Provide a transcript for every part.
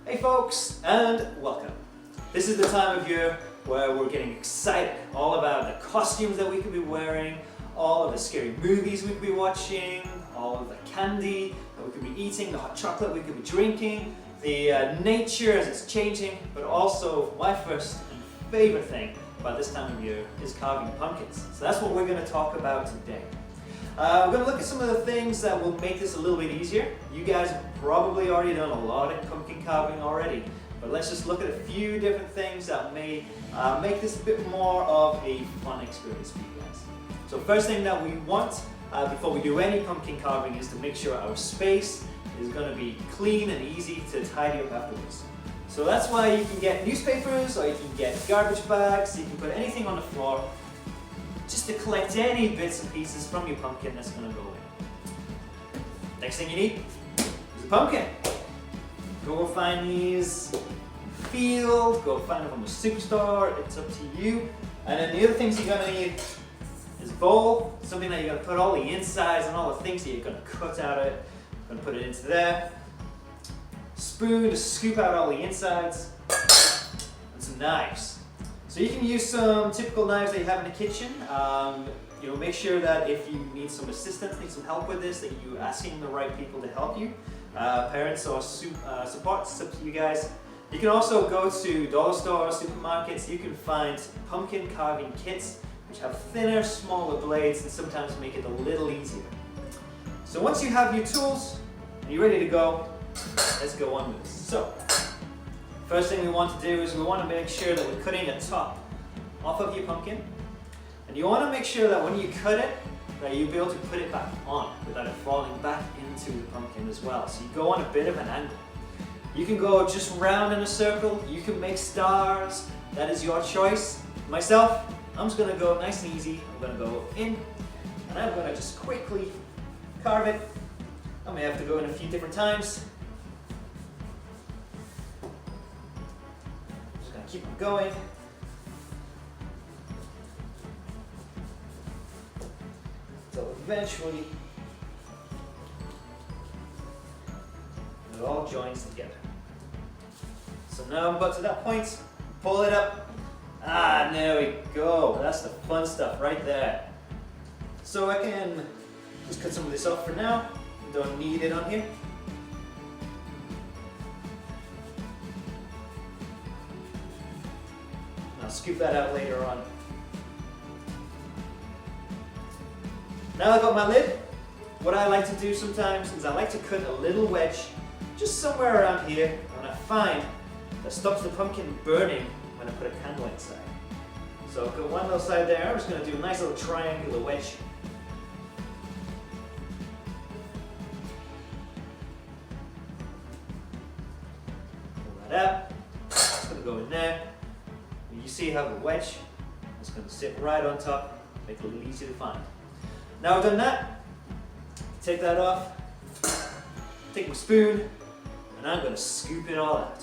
Hey folks, and welcome. This is the time of year where we're getting excited all about the costumes that we could be wearing, all of the scary movies we could be watching, all of the candy that we could be eating, the hot chocolate we could be drinking, the nature as it's changing, but also my first and favorite thing about this time of year is carving pumpkins. So that's what we're going to talk about today. We're going to look at some of the things that will make this a little bit easier. You guys have probably already done a lot of pumpkin carving already, but let's just look at a few different things that may make this a bit more of a fun experience for you guys. So first thing that we want before we do any pumpkin carving is to make sure our space is going to be clean and easy to tidy up afterwards. So that's why you can get newspapers or you can get garbage bags, you can put anything on the floor just to collect any bits and pieces from your pumpkin that's going to go in. Next thing you need is a pumpkin. Go find these in the field, go find them from a superstore, it's up to you. And then the other things you're going to need is a bowl, something that you're going to put all the insides and all the things that you're going to cut out of it. I'm going to put it into there. Spoon to scoop out all the insides. And some knives. So you can use some typical knives that you have in the kitchen. Make sure that if you need some assistance, need some help with this, that you're asking the right people to help you. Parents or support, it's up to you guys. You can also go to dollar stores, supermarkets. You can find pumpkin carving kits which have thinner, smaller blades and sometimes make it a little easier. So once you have your tools and you're ready to go, let's go on with this. So, first thing we want to do is we want to make sure that we're cutting a top off of your pumpkin. And you want to make sure that when you cut it, that you'll be able to put it back on without it falling back into the pumpkin as well. So you go on a bit of an angle. You can go just round in a circle, you can make stars, that is your choice. Myself, I'm just going to go nice and easy. I'm going to go in and I'm going to just quickly carve it. I may have to go in a few different times. Just going to keep on going. So eventually it all joins together. So now I'm about to that point, pull it up. Ah, there we go. That's the fun stuff right there. So I can just cut some of this off for now. Don't need it on here. I'll scoop that out later on. Now I've got my lid, what I like to do sometimes is I like to cut a little wedge just somewhere around here, and I find that stops the pumpkin burning when I put a candle inside. So I've got one little side there. I'm just going to do a nice little triangular wedge. Pull that out. It's going to go in there. And you see you have a wedge. It's going to sit right on top, make it a little easier to find. Now I've done that, take that off, take my spoon, and I'm going to scoop it all out.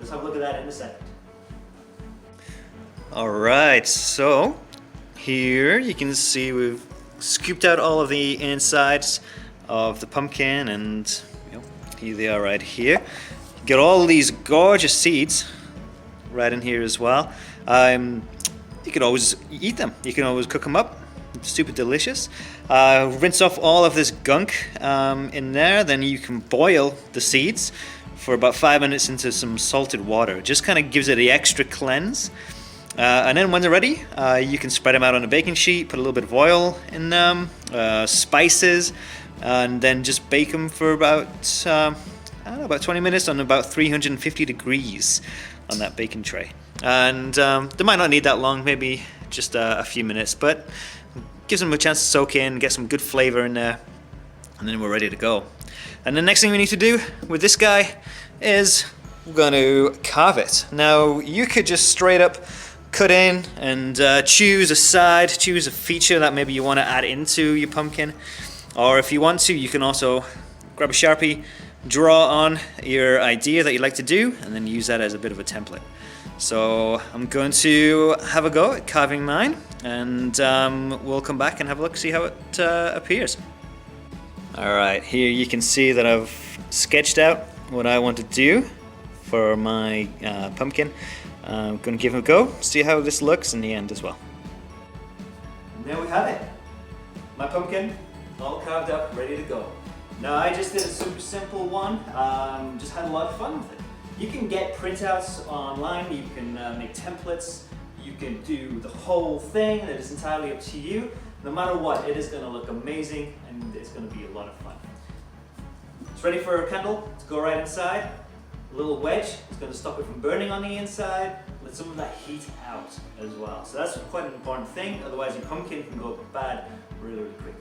Let's have a look at that in a second. Alright, so here you can see we've scooped out all of the insides of the pumpkin, and here they are right here. Get all these gorgeous seeds right in here as well. You can always eat them, you can always cook them up. Super delicious. Rinse off all of this gunk in there, then you can boil the seeds for about 5 minutes into some salted water. It just kind of gives it the extra cleanse. And then when they're ready, you can spread them out on a baking sheet, put a little bit of oil in them, spices, and then just bake them for about 20 minutes on about 350 degrees on that baking tray. And they might not need that long, maybe just a few minutes, but gives them a chance to soak in, get some good flavor in there, and then we're ready to go. And the next thing we need to do with this guy is we're going to carve it. Now you could just straight up cut in and choose a side, choose a feature that maybe you want to add into your pumpkin, or if you want to, you can also grab a Sharpie, draw on your idea that you'd like to do, and then use that as a bit of a template. So I'm going to have a go at carving mine, and we'll come back and have a look, see how it appears. Alright, here you can see that I've sketched out what I want to do for my pumpkin. I'm going to give it a go, see how this looks in the end as well. And there we have it. My pumpkin, all carved up, ready to go. Now I just did a super simple one, just had a lot of fun with it. You can get printouts online, you can make templates, you can do the whole thing, it is entirely up to you. No matter what, it is going to look amazing and it's going to be a lot of fun. It's ready for a candle to go right inside. A little wedge is going to stop it from burning on the inside, let some of that heat out as well. So that's quite an important thing, otherwise your pumpkin can go bad really, really quickly.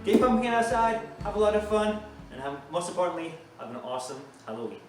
Get your pumpkin outside, have a lot of fun, and most importantly, have an awesome Halloween.